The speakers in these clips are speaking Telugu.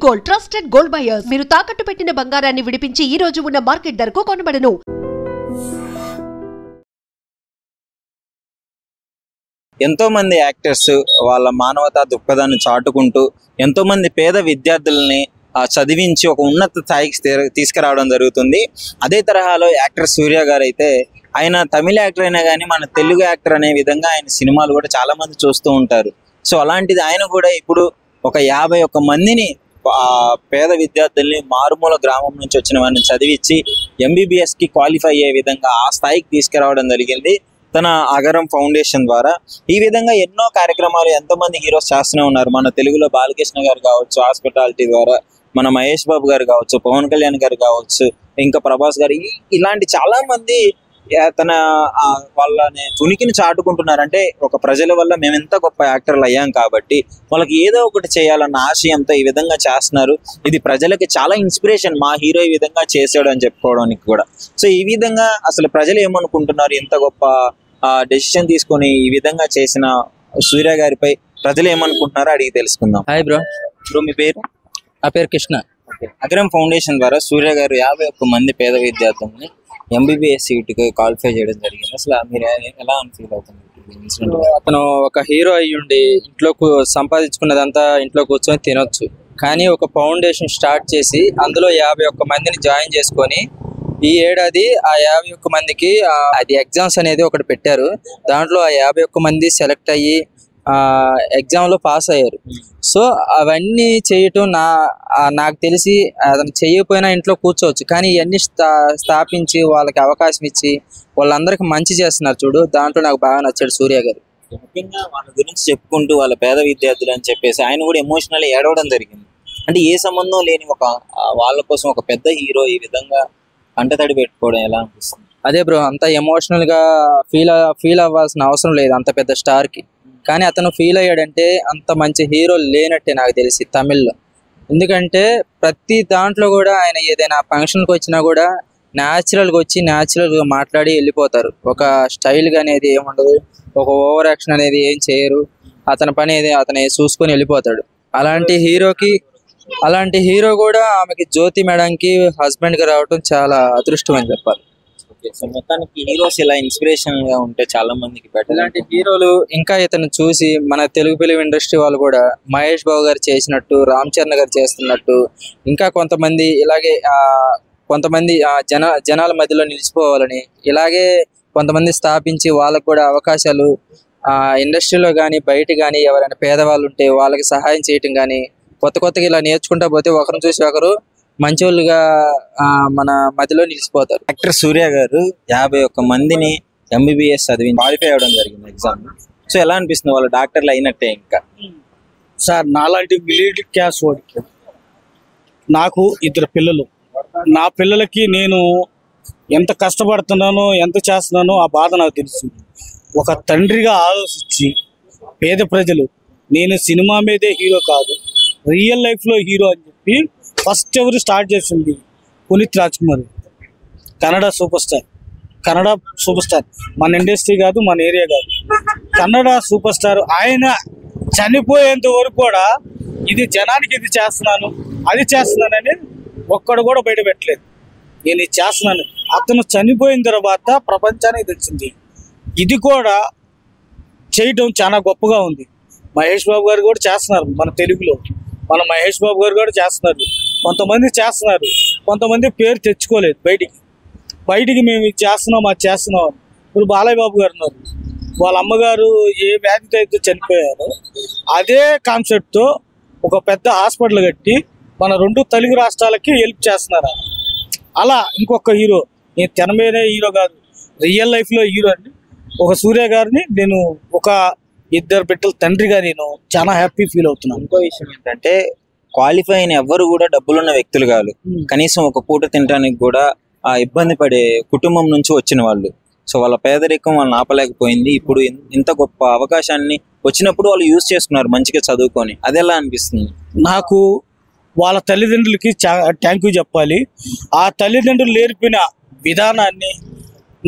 Gold trusted gold buyers. మీరు తాకట్టు పెట్టిన బంగారాన్ని విడిపించి ఈ రోజు ఉన్న మార్కెట్ ధరకు కొనబడను. ఎంతో మంది యాక్టర్స్ వాళ్ళ మానవతా దృక్పథాన్ని చాటుకుంటూ ఎంతో మంది పేద విద్యార్థుల్ని చదివించి ఒక ఉన్నత స్థాయికి తీసుకురావడం జరుగుతుంది. అదే తరహాలో యాక్టర్ సూర్య గారు అయితే ఆయన తమిళ యాక్టర్ అయినా కానీ మన తెలుగు యాక్టర్ అనే విధంగా ఆయన సినిమాలు కూడా చాలా మంది చూస్తూ ఉంటారు. సో అలాంటిది ఆయన కూడా ఇప్పుడు ఒక 51 మందిని పేద విద్యార్థుల్ని మారుమూల గ్రామం నుంచి వచ్చిన వారిని చదివించి ఎంబీబీఎస్కి క్వాలిఫై అయ్యే విధంగా ఆ స్థాయికి తీసుకురావడం జరిగింది తన అగరం ఫౌండేషన్ ద్వారా. ఈ విధంగా ఎన్నో కార్యక్రమాలు ఎంతోమంది హీరోస్ చేస్తూనే ఉన్నారు. మన తెలుగులో బాలకృష్ణ గారు కావచ్చు హాస్పిటాలిటీ ద్వారా, మన మహేష్ బాబు గారు కావచ్చు, పవన్ కళ్యాణ్ గారు కావచ్చు, ఇంకా ప్రభాస్ గారు, ఇలాంటి చాలా మంది తన వాళ్ళని ఉనికిని చాటుకుంటున్నారు. అంటే ఒక ప్రజల వల్ల మేము ఎంత గొప్ప యాక్టర్లు అయ్యాం కాబట్టి వాళ్ళకి ఏదో ఒకటి చేయాలన్న ఆశయంతో ఈ విధంగా చేస్తున్నారు. ఇది ప్రజలకి చాలా ఇన్స్పిరేషన్, మా హీరో ఈ విధంగా చేసాడు అని చెప్పుకోవడానికి కూడా. సో ఈ విధంగా అసలు ప్రజలు ఏమనుకుంటున్నారు, ఇంత గొప్ప డెసిషన్ తీసుకొని ఈ విధంగా చేసిన సూర్య గారిపై ప్రజలు ఏమనుకుంటున్నారో అడిగి తెలుసుకుందాం. Hi bro. మీ పేరు? నా పేరు కృష్ణ. అగ్రం ఫౌండేషన్ ద్వారా సూర్య గారు 51 మంది పేద విద్యార్థుల్ని ఎంబీబీఎస్ సీట్కి క్వాలిఫై చేయడం జరిగింది. అసలు మీరు ఎలా ఫీల్ అవుతుంది? అతను ఒక హీరో అయ్యుండి ఇంట్లో సంపాదించుకున్నదంతా ఇంట్లో కూర్చొని తినొచ్చు, కానీ ఒక ఫౌండేషన్ స్టార్ట్ చేసి అందులో 51 మందిని జాయిన్ చేసుకొని ఈ ఏడాది ఆ 51 మందికి అది ఎగ్జామ్స్ అనేది ఒకటి పెట్టారు. దాంట్లో ఆ 51 మంది సెలెక్ట్ అయ్యి ఎగ్జామ్లో పాస్ అయ్యారు. సో అవన్నీ చేయటం నాకు తెలిసి అతను చేయకపోయినా ఇంట్లో కూర్చోవచ్చు, కానీ ఇవన్నీ స్థాపించి వాళ్ళకి అవకాశం ఇచ్చి వాళ్ళందరికీ మంచి చేస్తున్నారు చూడు, దాంట్లో నాకు బాగా నచ్చాడు సూర్య గారు. ముఖ్యంగా వాళ్ళ గురించి చెప్పుకుంటూ వాళ్ళ పేద విద్యార్థులు అని చెప్పేసి ఆయన కూడా ఎమోషనల్ ఏడవడం జరిగింది. అంటే ఏ సంబంధం లేని వాళ్ళ కోసం ఒక పెద్ద హీరో ఈ విధంగా కంటతడి పెట్టుకోవడం ఎలా అనిపిస్తుంది? అదే బ్రో, అంత ఎమోషనల్గా ఫీల్ అవ్వాల్సిన అవసరం లేదు అంత పెద్ద స్టార్కి, కానీ అతను ఫీల్ అయ్యాడంటే అంత మంచి హీరో లేనట్టే నాకు తెలిసి తమిళ్లో. ఎందుకంటే ప్రతి దాంట్లో కూడా ఆయన ఏదైనా ఫంక్షన్కి వచ్చినా కూడా న్యాచురల్గా వచ్చి న్యాచురల్గా మాట్లాడి వెళ్ళిపోతారు. ఒక స్టైల్గా అనేది ఏముండదు, ఒక ఓవర్ యాక్షన్ అనేది ఏం చేయరు. అతని పని అతను చూసుకొని వెళ్ళిపోతాడు. అలాంటి హీరో కూడా ఆమెకి జ్యోతి మేడంకి హస్బెండ్గా రావటం చాలా అదృష్టం అని చెప్పాలి. సో మొత్తానికి హీరోస్ ఇలా ఇన్స్పిరేషన్ గా ఉంటే చాలా మందికి బెటర్. ఇలాంటి హీరోలు ఇంకా ఇతను చూసి మన తెలుగు ఫిలిం ఇండస్ట్రీ వాళ్ళు కూడా మహేష్ బాబు గారు చేసినట్టు, రామ్ చరణ్ గారు చేస్తున్నట్టు, ఇంకా కొంతమంది ఇలాగే కొంతమంది జనాల మధ్యలో నిలిచిపోవాలని ఇలాగే కొంతమంది స్థాపించి వాళ్ళకు కూడా అవకాశాలు ఇండస్ట్రీలో కానీ బయట కానీ ఎవరైనా పేదవాళ్ళు ఉంటే వాళ్ళకి సహాయం చేయటం కానీ కొత్తగా ఇలా నేర్చుకుంటా పోతే ఒకరిని చూసి ఒకరు మంచోళ్ళుగా మన మధ్యలో నిలిచిపోతారు. యాక్టర్ సూర్య గారు 51 మందిని ఎంబీబీఎస్ చదివి క్వాలిఫై అవ్వడం జరిగింది ఎగ్జామ్. సో ఎలా అనిపిస్తుంది? వాళ్ళు డాక్టర్లు అయినట్టే. ఇంకా సార్ నాలాంటి మిడిల్ క్లాస్ వాడికి నాకు 2 పిల్లలు, నా పిల్లలకి నేను ఎంత కష్టపడుతున్నానో ఎంత చేస్తున్నానో ఆ బాధ నాకు తెలుసు. ఒక తండ్రిగా ఆలోచించి పేద ప్రజలు, నేను సినిమా మీదే హీరో కాదు రియల్ లైఫ్లో హీరో అని చెప్పి ఫస్ట్ ఎవరు స్టార్ట్ చేసింది పునీత్ రాజ్ కుమార్, కన్నడ సూపర్ స్టార్. మన ఇండస్ట్రీ కాదు, మన ఏరియా కాదు, కన్నడ సూపర్ స్టార్. ఆయన చనిపోయేంత వరకు కూడా ఇది జనానికి ఇది చేస్తున్నాను అది చేస్తున్నానని ఒక్కడు కూడా బయట పెట్టలేదు. నేను ఇది చేస్తున్నాను. అతను చనిపోయిన తర్వాత ప్రపంచానికి తెచ్చింది. ఇది కూడా చేయటం చాలా గొప్పగా ఉంది. మహేష్ బాబు గారు కూడా చేస్తున్నారు మన తెలుగులో. మన మహేష్ బాబు గారు కూడా చేస్తున్నారు. కొంతమంది చేస్తున్నారు, కొంతమంది పేరు తెచ్చుకోలేదు బయటికి మేము ఇది చేస్తున్నాం అది చేస్తున్నాం. ఇప్పుడు బాలయ్య బాబు గారు ఉన్నారు, వాళ్ళ అమ్మగారు ఏ వ్యాధితో అయితే చనిపోయారో అదే కాన్సెప్ట్తో ఒక పెద్ద హాస్పిటల్ కట్టి మన 2 తెలుగు రాష్ట్రాలకి హెల్ప్ చేస్తున్నారు. అలా ఇంకొక హీరో, నేను తెర మీదే హీరో కాదు రియల్ లైఫ్లో హీరో అండి. ఒక సూర్య గారిని నేను ఒక 2 బిడ్డల తండ్రిగా నేను చాలా హ్యాపీ ఫీల్ అవుతున్నాను. ఇంకో విషయం ఏంటంటే క్వాలిఫై అయిన ఎవ్వరు కూడా డబ్బులున్న వ్యక్తులు కాదు, కనీసం ఒక పూట తినడానికి కూడా ఇబ్బంది పడే కుటుంబం నుంచి వచ్చిన వాళ్ళు. సో వాళ్ళ పేదరికం వాళ్ళని ఆపలేకపోయింది. ఇప్పుడు ఇంత గొప్ప అవకాశాన్ని వచ్చినప్పుడు వాళ్ళు యూజ్ చేసుకున్నారు మంచిగా చదువుకొని. అది ఎలా అనిపిస్తుంది? నాకు వాళ్ళ తల్లిదండ్రులకి థ్యాంక్ యూ చెప్పాలి. ఆ తల్లిదండ్రులు నేర్పిన విధానాన్ని,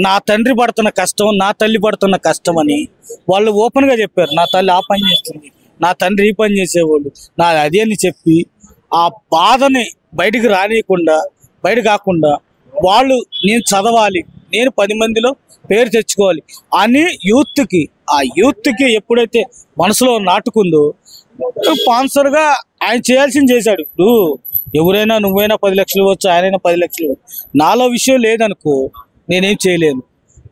నా తండ్రి పడుతున్న కష్టం, నా తల్లి పడుతున్న కష్టం అని వాళ్ళు ఓపెన్గా చెప్పారు. నా తల్లి ఆ పని చేస్తుంది, నా తండ్రి ఈ పని చేసేవాళ్ళు, నా అదే అని చెప్పి ఆ బాధని బయటికి రానియకుండా బయట కాకుండా వాళ్ళు నేను చదవాలి, నేను 10 మందిలో పేరు తెచ్చుకోవాలి అని ఆ యూత్కి ఎప్పుడైతే మనసులో నాటుకుందో స్పాన్సర్గా ఆయన చేయాల్సింది చేశాడు. ఇప్పుడు ఎవరైనా నువ్వైనా 10 లక్షలు ఇవ్వచ్చు, ఆయనైనా 10 లక్షలు ఇవ్వచ్చు. నాలో విషయం లేదనుకో నేనేం చేయలేను.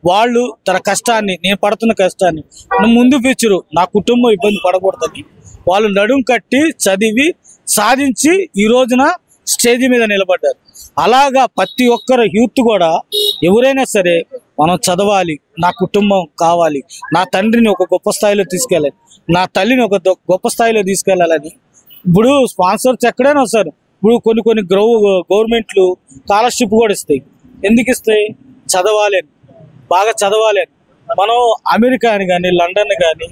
వాళ్ళు తన కష్టాన్ని, నేను పడుతున్న కష్టాన్ని ముందు పిచ్చరు నా కుటుంబం ఇబ్బంది పడకూడదని వాళ్ళు నడుం కట్టి చదివి సాధించి ఈ రోజున స్టేజ్ మీద నిలబడ్డారు. అలాగా ప్రతి ఒక్కరు యూత్ కూడా ఎవరైనా సరే మనం చదవాలి, నా కుటుంబం కావాలి, నా తండ్రిని ఒక గొప్ప స్థాయిలో తీసుకెళ్ళాలి, నా తల్లిని ఒక గొప్ప స్థాయిలో తీసుకెళ్ళాలని. ఇప్పుడు స్పాన్సర్స్ ఎక్కడైనా వస్తారు. ఇప్పుడు కొన్ని గవర్నమెంట్లు స్కాలర్షిప్ కూడా ఇస్తాయి. ఎందుకు ఇస్తాయి? చదవాలి అని, బాగా చదవాలి అని. మనం అమెరికా అని కానీ, లండన్ కానీ,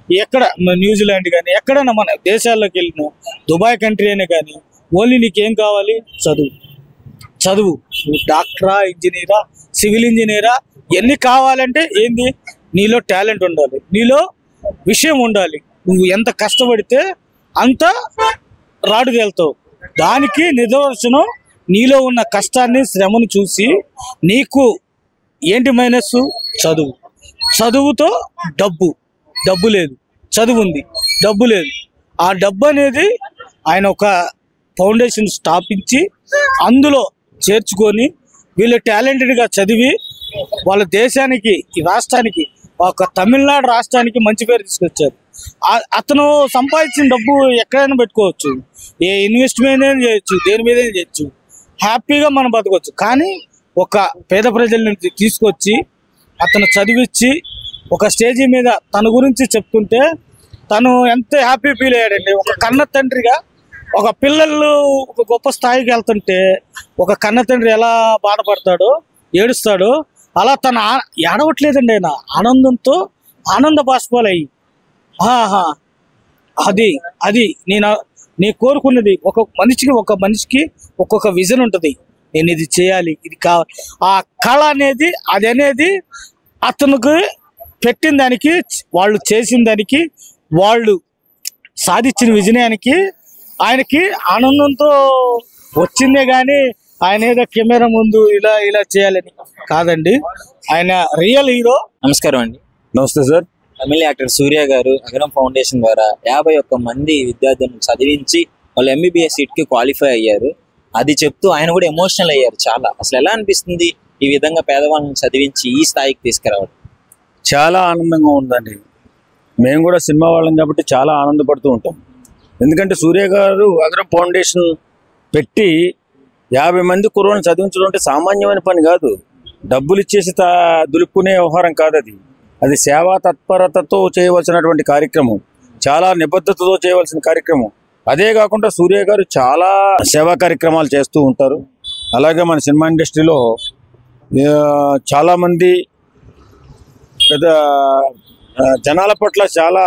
ఎక్కడ న్యూజిలాండ్ కానీ ఎక్కడైనా మన దేశాల్లోకి వెళ్ళినా, దుబాయ్ కంట్రీ అయినా కానీ ఓన్లీ నీకేం కావాలి? చదువు. నువ్వు డాక్టరా, ఇంజనీరా, సివిల్ ఇంజనీరా, ఎన్ని కావాలంటే ఏంది? నీలో టాలెంట్ ఉండాలి, నీలో విషయం ఉండాలి. నువ్వు ఎంత కష్టపడితే అంత రాడుకెళ్తావు. దానికి నిదర్శనం నీలో ఉన్న కష్టాన్ని, శ్రమను చూసి నీకు ఏంటి మైనస్? చదువు. చదువుతో డబ్బు లేదు, చదువు ఉంది, డబ్బు లేదు. ఆ డబ్బు అనేది ఆయన ఒక ఫౌండేషన్ స్థాపించి అందులో చేర్చుకొని వీళ్ళు టాలెంటెడ్గా చదివి వాళ్ళ దేశానికి, ఈ రాష్ట్రానికి, ఒక తమిళనాడు రాష్ట్రానికి మంచి పేరు తీసుకొచ్చారు. అతను సంపాదించిన డబ్బు ఎక్కడైనా పెట్టుకోవచ్చు, ఏ ఇన్వెస్ట్మెంట్ అయినా చేయొచ్చు, దేని మీద చేయొచ్చు, హ్యాపీగా మనం బతకొచ్చు. కానీ ఒక పేద ప్రజల్ని తీసుకొచ్చి అతను చదివించి ఒక స్టేజీ మీద తన గురించి చెప్తుంటే తను ఎంత హ్యాపీ ఫీల్ అయ్యాడండి. ఒక కన్న తండ్రిగా ఒక పిల్లలు ఒక గొప్ప స్థాయికి వెళ్తుంటే ఒక కన్న తండ్రి ఎలా బాధపడతాడో, ఏడుస్తాడో, అలా తను ఏడవట్లేదండి. ఆయన ఆనందంతో ఆనంద బాష్పాలయ్యి అది నేను కోరుకున్నది. ఒక మనిషికి ఒక్కొక్క విజన్ ఉంటుంది. నేను ఇది చేయాలి, ఇది కావాలి. ఆ కళ అనేది అనేది అతనికి పెట్టిన దానికి, వాళ్ళు చేసిన దానికి, వాళ్ళు సాధించిన విజయానికి ఆయనకి ఆనందంతో వచ్చిందే కానీ ఆయన ఏదో కెమెరా ముందు ఇలా చేయాలని కాదండి. ఆయన రియల్ హీరో. నమస్కారం అండి. నమస్తే సార్. తమిళ యాక్టర్ సూర్య గారు అగరం ఫౌండేషన్ ద్వారా 51 మంది విద్యార్థులను చదివించి వాళ్ళు MBBS సీట్కి క్వాలిఫై అయ్యారు. అది చెప్తూ ఆయన కూడా ఎమోషనల్ అయ్యారు చాలా. అసలు ఎలా అనిపిస్తుంది ఈ విధంగా పేదవాళ్ళని చదివించి ఈ స్థాయికి తీసుకురావడం? చాలా ఆనందంగా ఉందండి. మేము కూడా సినిమా వాళ్ళం కాబట్టి చాలా ఆనందపడుతూ ఉంటాం. ఎందుకంటే సూర్య గారు అగరం ఫౌండేషన్ పెట్టి 50 మంది కుర్రోళ్ళని చదివించడం అంటే సామాన్యమైన పని కాదు. డబ్బులు ఇచ్చేసి దులుపుకునే వ్యవహారం కాదు. అది సేవా తత్పరతతో చేయవలసినటువంటి కార్యక్రమం, చాలా నిబద్ధతతో చేయవలసిన కార్యక్రమం. అదే కాకుండా సూర్య గారు చాలా సేవా కార్యక్రమాలు చేస్తూ ఉంటారు. అలాగే మన సినిమా ఇండస్ట్రీలో చాలామంది పెద్ద జనాల పట్ల చాలా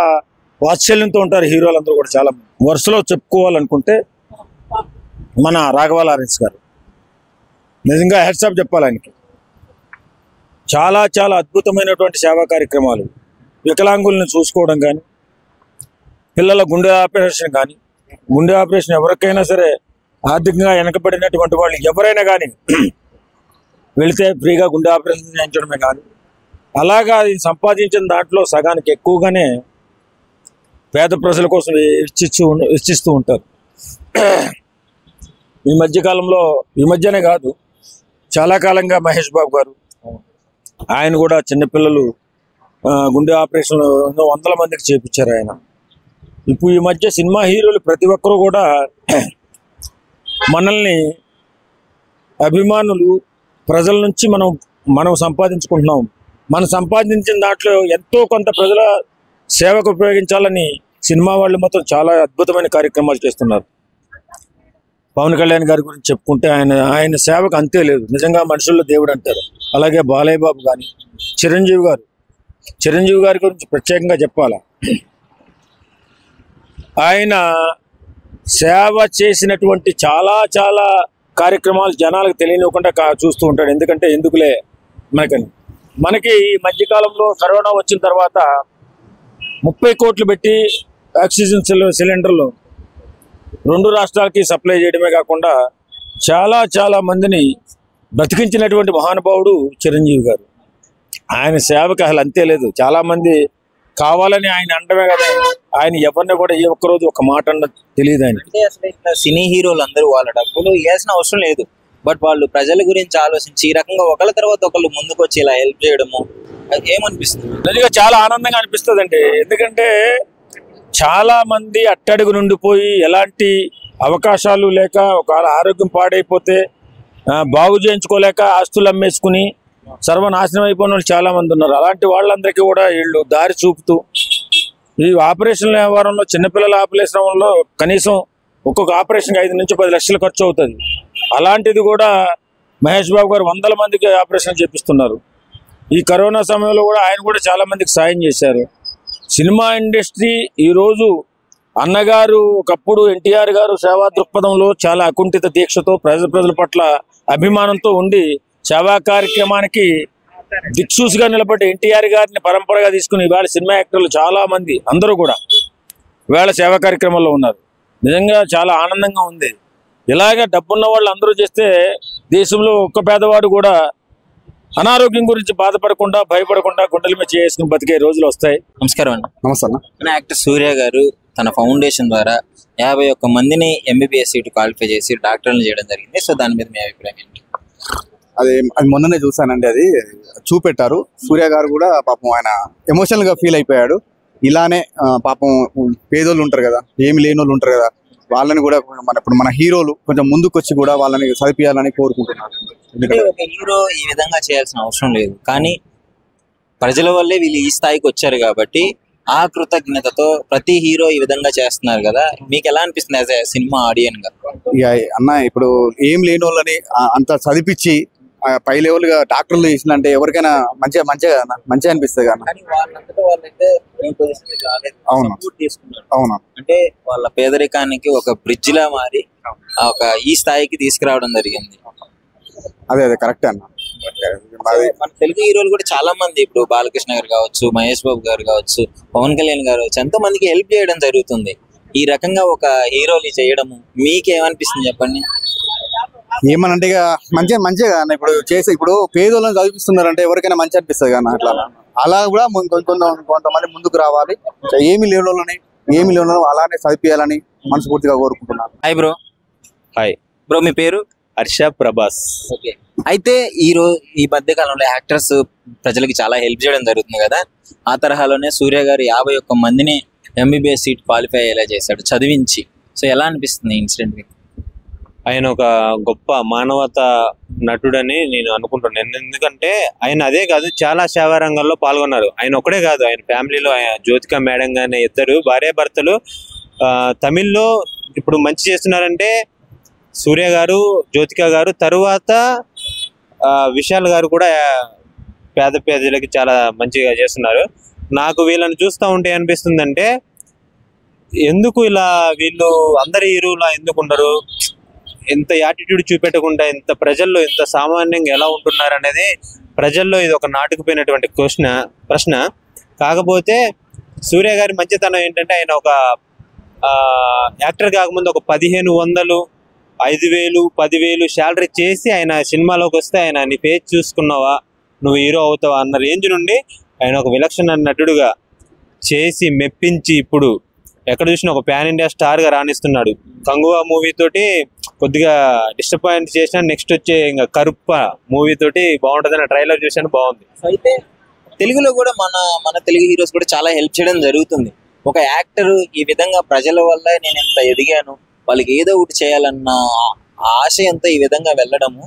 వాత్సల్యంతో ఉంటారు. హీరోలందరూ కూడా చాలా వరుసలో చెప్పుకోవాలనుకుంటే మన రాఘవ లారెన్స్ గారు నిజంగా హెడ్స్ ఆఫ్ చెప్పాలి. ఆయనకి చాలా చాలా అద్భుతమైనటువంటి సేవా కార్యక్రమాలు, వికలాంగుల్ని చూసుకోవడం కానీ, పిల్లల గుండె ఆపరేషన్ కానీ, గుండె ఆపరేషన్ ఎవరికైనా సరే ఆర్థికంగా వెనకబడినటువంటి వాళ్ళు ఎవరైనా కానీ వెళితే ఫ్రీగా గుండె ఆపరేషన్ చేయించడమే కానీ, అలాగా అది సంపాదించిన దాంట్లో సగానికి ఎక్కువగానే పేద ప్రజల కోసం ఇచ్చిస్తూ ఉంటారు. ఈ మధ్యకాలంలో, ఈ మధ్యనే కాదు చాలా కాలంగా మహేష్ బాబు గారు ఆయన కూడా చిన్నపిల్లలు గుండె ఆపరేషన్లు 100 మందికి చేపించారు ఆయన. ఇప్పుడు ఈ మధ్య సినిమా హీరోలు ప్రతి ఒక్కరూ కూడా మనల్ని అభిమానులు ప్రజల నుంచి మనం సంపాదించుకుంటున్నాం. మనం సంపాదించిన దాంట్లో ఎంతో కొంత ప్రజల సేవకు ఉపయోగించాలని సినిమా వాళ్ళు మాత్రం చాలా అద్భుతమైన కార్యక్రమాలు చేస్తున్నారు. పవన్ కళ్యాణ్ గారి గురించి చెప్పుకుంటే ఆయన సేవకు అంతే లేదు. నిజంగా మనుషుల్లో దేవుడు అంటారు. అలాగే బాలయ్య బాబు కానీ, చిరంజీవి గారి గురించి ప్రత్యేకంగా చెప్పాలా. ఆయన సేవ చేసినటువంటి చాలా చాలా కార్యక్రమాలు జనాలకు తెలియనివ్వకుండా చూస్తూ ఉంటాడు. ఎందుకంటే ఎందుకులే మనకి ఈ మధ్యకాలంలో కరోనా వచ్చిన తర్వాత 30 కోట్లు పెట్టి ఆక్సిజన్ సిలిండర్లు 2 రాష్ట్రాలకి సప్లై చేయడమే కాకుండా చాలా చాలా మందిని బ్రతికించినటువంటి మహానుభావుడు చిరంజీవి గారు. ఆయన సేవకి అసలు అంతే లేదు. చాలా మంది కావాలని ఆయన అంటమే కదా, ఆయన ఎవరిని కూడా ఏ ఒక్కరోజు ఒక మాట అన్న తెలియదు ఆయన. అంటే అసలు ఇట్లా సినీ హీరోలు అందరూ వాళ్ళ డబ్బులు ఇవ్వాల్సిన అవసరం లేదు, బట్ వాళ్ళు ప్రజల గురించి ఆలోచించి ఈ రకంగా ఒకళ్ళ తర్వాత ఒకళ్ళు ముందుకు వచ్చి ఇలా హెల్ప్ చేయడము ఏమనిపిస్తుంది? నిజంగా చాలా ఆనందంగా అనిపిస్తుంది అండి. ఎందుకంటే చాలా మంది అట్టడుగు నుండిపోయి ఎలాంటి అవకాశాలు లేక ఒకవేళ ఆరోగ్యం పాడైపోతే బాగు చేయించుకోలేక ఆస్తులు అమ్మేసుకుని సర్వనాశనం అయిపోయిన వాళ్ళు చాలా మంది ఉన్నారు. అలాంటి వాళ్ళందరికీ కూడా వీళ్ళు దారి చూపుతూ ఈ ఆపరేషన్ వ్యవహారంలో చిన్నపిల్లల ఆపరేషన్లో కనీసం ఒక్కొక్క ఆపరేషన్కి 5 నుంచి 10 లక్షలు ఖర్చు అవుతుంది. అలాంటిది కూడా మహేష్ బాబు గారు 100 మందికి ఆపరేషన్ చేపిస్తున్నారు. ఈ కరోనా సమయంలో కూడా ఆయన కూడా చాలా మందికి సాయం చేశారు. సినిమా ఇండస్ట్రీ ఈరోజు అన్నగారు ఒకప్పుడు ఎన్టీఆర్ గారు సేవా దృక్పథంలో చాలా అకుంఠిత దీక్షతో ప్రజల పట్ల అభిమానంతో ఉండి సేవా కార్యక్రమానికి దిక్సూసిగా నిలబడి ఎన్టీఆర్ గారిని పరంపరగా తీసుకుని ఇవాళ సినిమా యాక్టర్లు చాలా మంది అందరూ కూడా ఇవాళ సేవా కార్యక్రమాల్లో ఉన్నారు. నిజంగా చాలా ఆనందంగా ఉంది. ఇలాగే డబ్బున్న వాళ్ళు అందరూ చేస్తే దేశంలో ఒక్క పేదవాడు కూడా అనారోగ్యం గురించి బాధపడకుండా భయపడకుండా గుండెల మీద చేసుకుని బతికే రోజులు వస్తాయి. నమస్కారం అండి. నమస్తే అన్న. యాక్టర్ సూర్య గారు తన ఫౌండేషన్ ద్వారా 51 మందిని MBBS సీటు క్వాలిఫై చేసి డాక్టర్లు చేయడం జరిగింది. సో దాని మీద మీ అభిప్రాయం ఏంటి? అది మొన్ననే చూసానండి, అది చూపెట్టారు. సూర్య గారు కూడా పాపం ఆయన ఎమోషనల్ గా ఫీల్ అయిపోయాడు. ఇలానే పాపం పేదోళ్ళు ఉంటారు కదా, ఏమి లేని వాళ్ళు ఉంటారు కదా, వాళ్ళని కూడా ఇప్పుడు మన హీరోలు కొంచెం ముందుకు వచ్చి కూడా వాళ్ళని చదివించాలని కోరుకుంటున్నారు. ఎందుకంటే ఒక హీరో ఈ విధంగా చేయాల్సిన అవసరం లేదు, కానీ ప్రజల వల్లే వీళ్ళు ఈ స్థాయికి వచ్చారు కాబట్టి ఆ కృతజ్ఞతతో ప్రతి హీరో ఈ విధంగా చేస్తున్నారు కదా, మీకు ఎలా అనిపిస్తుంది యాజ్ ఎ సినిమా ఆడియన్ గా? ఇక అన్న ఇప్పుడు ఏం లేని వాళ్ళని అంత చదివించి పై లెవెల్ గా డాక్టర్లు చేసినంటే ఎవరికైనా మంచిగా అనిపిస్తుంది కదా. అవును అవును. అంటే వాళ్ళ పేదరికానికి ఒక బ్రిడ్జ్ లా మారి ఒక ఈ స్థాయికి తీసుకురావడం జరిగింది. అదే కరెక్ట్ అన్న. మన తెలుగు హీరోలు కూడా చాలా మంది, ఇప్పుడు బాలకృష్ణ గారు కావచ్చు, మహేష్ బాబు గారు కావచ్చు, పవన్ కళ్యాణ్ గారు కావచ్చు, ఎంతో మందికి హెల్ప్ చేయడం జరుగుతుంది. ఈ రకంగా ఒక హీరోని చేయడము మీకేమనిపిస్తుంది చెప్పండి? ఏమనంటే ఇక మంచిగా అన్న ఇప్పుడు ఇప్పుడు పేదోళ్ళని చదివిస్తున్నారంటే ఎవరికైనా మంచి అనిపిస్తుంది కదా. అలా కూడా కొంతమంది ముందుకు రావాలి. ఏమి లేని అలానే చదివించాలని మనస్ఫూర్తిగా కోరుకుంటున్నాను. Hi bro. హాయ్ బ్రో, మీ పేరు? హర్ష ప్రభాస్. ఓకే. అయితే ఈ మధ్య కాలంలో యాక్టర్స్ ప్రజలకి చాలా హెల్ప్ చేయడం జరుగుతుంది కదా, ఆ తరహాలోనే సూర్య గారు 51 మందిని MBBS సీట్ క్వాలిఫై అయ్యేలా చేశాడు చదివించి. సో ఎలా అనిపిస్తుంది ఇన్సిడెంట్ మీకు? ఆయన ఒక గొప్ప మానవత నటుడని నేను అనుకుంటున్నాను. ఎందుకంటే ఆయన అదే కాదు, చాలా సేవా రంగాల్లో పాల్గొన్నారు. ఆయన ఒకడే కాదు, ఆయన ఫ్యామిలీలో జ్యోతిక మేడం గానే 2 భార్యాభర్తలు తమిళ్లో ఇప్పుడు మంచి చేస్తున్నారంటే సూర్య గారు, జ్యోతిక గారు, తరువాత విశాల్ గారు కూడా పేద ప్రజలకి చాలా మంచిగా చేస్తున్నారు. నాకు వీళ్ళని చూస్తూ ఉంటే అనిపిస్తుందంటే ఎందుకు ఇలా వీళ్ళు అందరి హీరోలా ఎందుకు ఉండరు, ఎంత యాటిట్యూడ్ చూపెట్టకుండా ఇంత ప్రజల్లో ఇంత సామాన్యంగా ఎలా ఉంటున్నారు అనేది ప్రజల్లో ఇది ఒక నాటుకుపోయినటువంటి ప్రశ్న. కాకపోతే సూర్య గారి మంచితనం ఏంటంటే ఆయన ఒక యాక్టర్ కాకముందు ఒక 1500, 5000, 10,000 శాలరీ చేసి ఆయన సినిమాలోకి వస్తే ఆయన నీ పేజ్ చూసుకున్నావా, నువ్వు హీరో అవుతావా అన్న రేంజ్ నుండి ఆయన ఒక విలక్షణ నటుడుగా చేసి మెప్పించి ఇప్పుడు ఎక్కడ చూసినా ఒక పాన్ ఇండియా స్టార్ గా రాణిస్తున్నాడు. కంగువా మూవీ తోటి కొద్దిగా డిసప్పాయింట్ చేసిన, నెక్స్ట్ వచ్చే ఇంకా కరుప్ప మూవీ తోటి బాగుంటుందని ట్రైలర్ చూసాను, బాగుంది. అయితే తెలుగులో కూడా మన తెలుగు హీరోస్ కూడా చాలా హెల్ప్ చేయడం జరుగుతుంది. ఒక యాక్టర్ ఈ విధంగా ప్రజల వల్ల నేను ఎంత ఎదిగాను, వాళ్ళకి ఏదో ఒకటి చేయాలన్న ఆశయంతో ఈ విధంగా వెళ్ళడము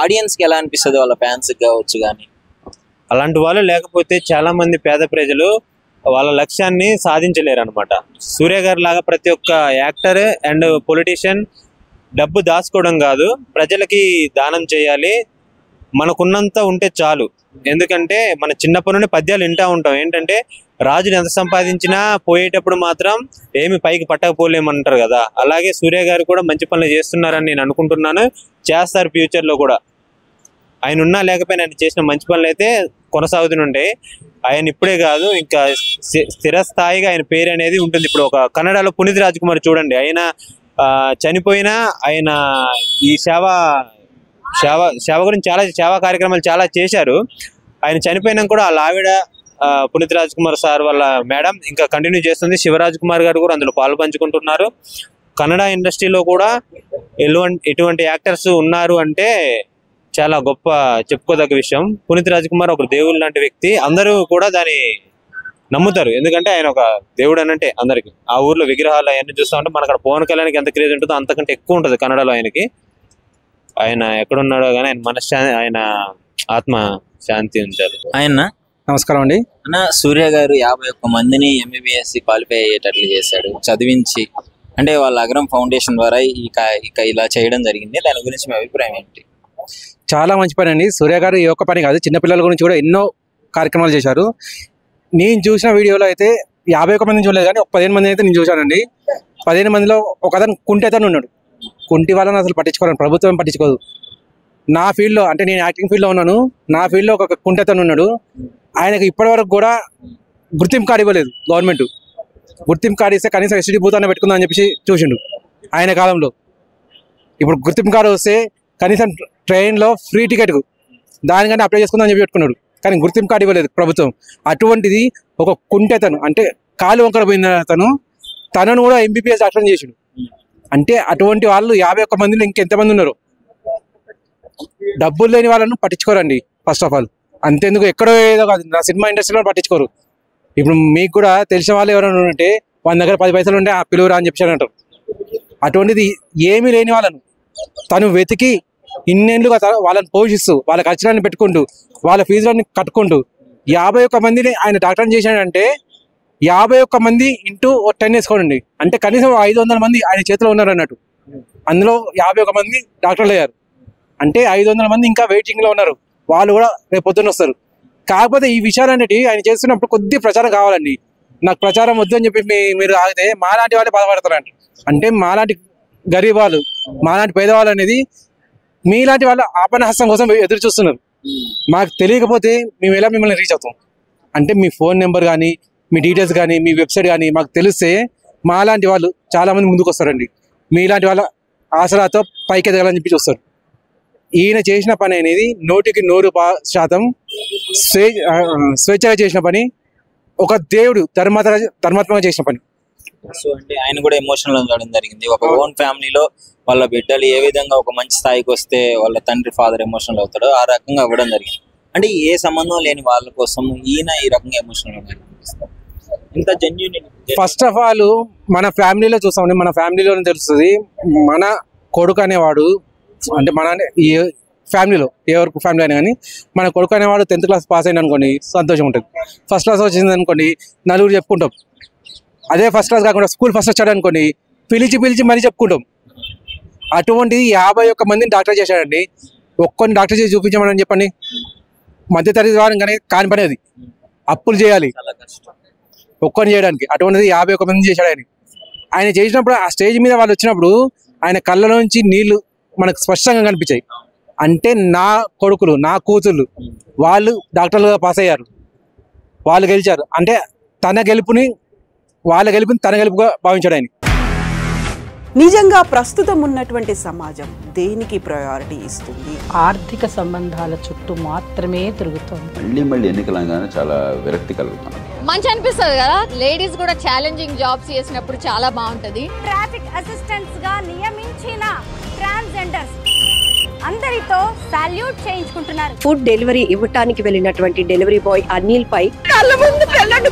ఆడియన్స్ కి ఎలా అనిపిస్తుంది, వాళ్ళ ఫ్యాన్స్ కావచ్చు. కానీ అలాంటి వాళ్ళు లేకపోతే చాలా మంది పేద ప్రజలు వాళ్ళ లక్ష్యాన్ని సాధించలేరు అనమాట. సూర్య గారి లాగా ప్రతి ఒక్క యాక్టర్ అండ్ పొలిటీషియన్ డబ్బు దాచుకోవడం కాదు, ప్రజలకి దానం చేయాలి. మనకున్నంత ఉంటే చాలు. ఎందుకంటే మన చిన్నప్పటి నుండి పద్యాలు వింటూ ఉంటాం, ఏంటంటే రాజుని ఎంత సంపాదించినా పోయేటప్పుడు మాత్రం ఏమి పైకి పట్టకపోలేమంటారు కదా. అలాగే సూర్య గారు కూడా మంచి పనులు చేస్తున్నారని నేను అనుకుంటున్నాను, చేస్తారు ఫ్యూచర్లో కూడా. ఆయన ఉన్నా లేకపోయినా ఆయన చేసిన మంచి పనులు అయితే కొనసాగుతుంటాయి. ఆయన ఇప్పుడే కాదు, ఇంకా స్థిరస్థాయిగా ఆయన పేరు అనేది ఉంటుంది. ఇప్పుడు ఒక కన్నడలో పునీత్ రాజ్ కుమార్ చూడండి, ఆయన చనిపోయినా ఆయన ఈ సేవ గురించి చాలా సేవా కార్యక్రమాలు చాలా చేశారు. ఆయన చనిపోయినా కూడా వాళ్ళ ఆవిడ పునీత్ రాజ్ కుమార్ సార్ వాళ్ళ మేడం ఇంకా కంటిన్యూ చేస్తుంది. శివరాజ్ కుమార్ గారు కూడా అందులో పాలు పంచుకుంటున్నారు. కన్నడ ఇండస్ట్రీలో కూడా ఎటువంటి యాక్టర్స్ ఉన్నారు అంటే చాలా గొప్ప చెప్పుకోదగ్గ విషయం. పునీత్ రాజ్ కుమార్ ఒక దేవుడు లాంటి వ్యక్తి. అందరూ కూడా దాన్ని నమ్ముతారు, ఎందుకంటే ఆయన ఒక దేవుడు అనంటే అందరికి. ఆ ఊర్లో విగ్రహాలు అవన్నీ చూస్తూ ఉంటే మనకు అక్కడ పవన్ కళ్యాణ్కి ఎంత క్రేజ్ ఉంటుందో అంతకంటే ఎక్కువ ఉంటుంది కన్నడలో ఆయనకి. ఆయన ఎక్కడున్నాడో కానీ ఆయన మనశ్శాంతి, ఆయన ఆత్మ శాంతి ఉంచారు. ఆయన నమస్కారం అండి. అన్న, సూర్య గారు 51 మందిని MBBS క్వాలిఫై అయ్యేటట్లు చేశాడు, చదివించి. అంటే వాళ్ళ అగ్రం ఫౌండేషన్ ద్వారా ఇక ఇలా చేయడం జరిగింది. దాని గురించి మీ అభిప్రాయం ఏంటి? చాలా మంచి పని అండి. సూర్య గారు ఈ ఒక్క పని కాదు, చిన్నపిల్లల గురించి కూడా ఎన్నో కార్యక్రమాలు చేశారు. నేను చూసిన వీడియోలో అయితే 51 మందిని చూడలేదు, కానీ ఒక 15 మంది అయితే నేను చూశానండి. 15 మందిలో ఒక అతను కుంటి అతను ఉన్నాడు. కుంటి వాళ్ళని అసలు పట్టించుకోవాలి, ప్రభుత్వం పట్టించుకోదు. నా ఫీల్డ్లో అంటే నేను యాక్టింగ్ ఫీల్డ్లో ఉన్నాను, నా ఫీల్డ్లో ఒక కుంటి అతను ఉన్నాడు. ఆయనకు ఇప్పటివరకు కూడా గుర్తింపు కార్డు ఇవ్వలేదు గవర్నమెంట్. గుర్తింపు కార్డు ఇస్తే కనీసం ఎస్టీడీ బూత్ అన్న పెట్టుకుందాం అని చెప్పేసి చూసిండు ఆయన కాలంలో. ఇప్పుడు గుర్తింపు కార్డు వస్తే కనీసం ట్రైన్లో ఫ్రీ టికెట్ దానికంటే అప్లై చేసుకుందాం అని చెప్పి పెట్టుకున్నాడు, కానీ గుర్తింపు కార్డు ఇవ్వలేదు ప్రభుత్వం. అటువంటిది ఒక కుంటి అతను, అంటే కాలు వంకర పోయిన అతను, తనను కూడా MBBS డాక్టర్ చేసిండు. అంటే అటువంటి వాళ్ళు 51 మందిలో ఇంకెంతమంది ఉన్నారు? డబ్బులు లేని వాళ్ళను పట్టించుకోరండి ఫస్ట్ ఆఫ్ ఆల్. అంతేందుకు ఎక్కడో ఏదో కాదు, నా సినిమా ఇండస్ట్రీలో పట్టించుకోరు. ఇప్పుడు మీకు కూడా తెలిసిన వాళ్ళు ఎవరైనా ఉంటే వాళ్ళ దగ్గర 10 పైసలు ఉంటే ఆ పిలువురా అని చెప్పి అంటారు. అటువంటిది ఏమీ లేని వాళ్ళను తను వెతికి ఇన్నేళ్ళుగా వాళ్ళని పోషిస్తూ వాళ్ళ ఖర్చులన్నీ పెట్టుకుంటూ వాళ్ళ ఫీజులన్నీ కట్టుకుంటూ 51 మందిని ఆయన డాక్టర్ని చేశాడంటే 51 మంది ఇంటూ 10 వేసుకోండి, అంటే కనీసం 500 మంది ఆయన చేతిలో ఉన్నారు అన్నట్టు. అందులో 51 మంది డాక్టర్లు అయ్యారు అంటే 500 మంది ఇంకా వెయిటింగ్లో ఉన్నారు. వాళ్ళు కూడా రేపు పొద్దున్న వస్తారు. కాకపోతే ఈ విషయాలన్నిటి ఆయన చేస్తున్నప్పుడు కొద్ది ప్రచారం కావాలండి. నాకు ప్రచారం వద్దు అని చెప్పి మీరు ఆగితే మాలాంటి వాళ్ళే బాధపడతారంట. అంటే మాలాంటి గరీబ్ వాళ్ళు, మాలాంటి పేదవాళ్ళు అనేది మీలాంటి వాళ్ళ ఆపనహస్తం కోసం ఎదురు చూస్తున్నారు. మాకు తెలియకపోతే మేము ఎలా మిమ్మల్ని రీచ్ అవుతాం? అంటే మీ ఫోన్ నెంబర్ కానీ, మీ డీటెయిల్స్ కానీ, మీ వెబ్సైట్ కానీ మాకు తెలిస్తే మాలాంటి వాళ్ళు చాలామంది ముందుకు వస్తారండి. మీలాంటి వాళ్ళ ఆసరాతో పైకి ఎదగాలని చెప్పి చూస్తారు. ఈయన చేసిన పని అనేది 100% స్వేచ్ఛగా చేసిన పని, ఒక దేవుడు ధర్మాత్మకంగా చేసిన పని. సో అంటే ఆయన కూడా ఎమోషనల్ ఉండడం జరిగింది. ఒక ఓన్ ఫ్యామిలీలో వాళ్ళ బిడ్డలు ఏ విధంగా ఒక మంచి స్థాయికి వస్తే వాళ్ళ తండ్రి ఫాదర్ ఎమోషనల్ అవుతాడో ఆ రకంగా అవ్వడం జరిగింది. అంటే ఏ సంబంధం లేని వాళ్ళ కోసం ఈయన ఈ రకంగా ఎమోషనల్ ఇంత జెన్యూన్. ఫస్ట్ ఆఫ్ ఆల్ మన ఫ్యామిలీలో చూస్తామండి, మన ఫ్యామిలీలోనే తెలుస్తుంది. మన కొడుకు అనేవాడు అంటే మన ఈ ఫ్యామిలీలో ఎవరికి ఫ్యామిలీ అయినా కానీ మన కొడుకు అనేవాడు 10th క్లాస్ పాస్ అయిన అనుకోండి సంతోషం ఉంటుంది. ఫస్ట్ క్లాస్ వచ్చింది అనుకోండి నలుగురు చెప్పుకుంటాం. అదే ఫస్ట్ క్లాస్ కాకుండా స్కూల్ ఫస్ట్ వచ్చాడు అనుకోండి పిలిచి మరీ చెప్పుకుంటాం. అటువంటిది 51 మందిని డాక్టర్ చేశాడండి. ఒక్కొని డాక్టర్ చేసి చూపించమని చెప్పండి, మధ్యతరగతి వారం కానీ కాని పని అది. అప్పులు చేయాలి ఒక్కొని చేయడానికి. అటువంటిది 51 మంది చేశాడు ఆయన. ఆయన చేసినప్పుడు ఆ స్టేజ్ మీద వాళ్ళు వచ్చినప్పుడు ఆయన కళ్ళలోంచి నీళ్లు మనకు స్పష్టంగా కనిపించాయి. అంటే నా కొడుకులు, నా కూతుళ్ళు వాళ్ళు డాక్టర్లుగా పాస్ అయ్యారు, వాళ్ళు గెలిచారు. అంటే తన గెలుపుని తన గెలుపుగా భావించాడు ఆయన. నిజంగా ప్రస్తుతం ఉన్నటువంటి సమాజం దేనికి ప్రయారిటీ ఇస్తుంది? ఆర్థిక సంబంధాల చుట్టూ మాత్రమే తిరుగుతుంది. మళ్ళీ ఎన్నికలంగానే చాలా విరక్తి కలుగుతాం. మంచి అనిపిస్తుంది కదా, లేడీస్ కూడా ఛాలెంజింగ్ జాబ్స్ చేసినప్పుడు చాలా బాగుంటది. ట్రాఫిక్ అసిస్టెంట్స్ గా నియమించిన ట్రాన్స్జెండర్స్ అందరితో సాల్యూట్ చేయించుకుంటున్నారు. ఫుడ్ డెలివరీ ఇవ్వటానికి వెళ్ళినటువంటి డెలివరీ బాయ్ అనిల్ పై కళ్ళ ముందు పెళ్ళండి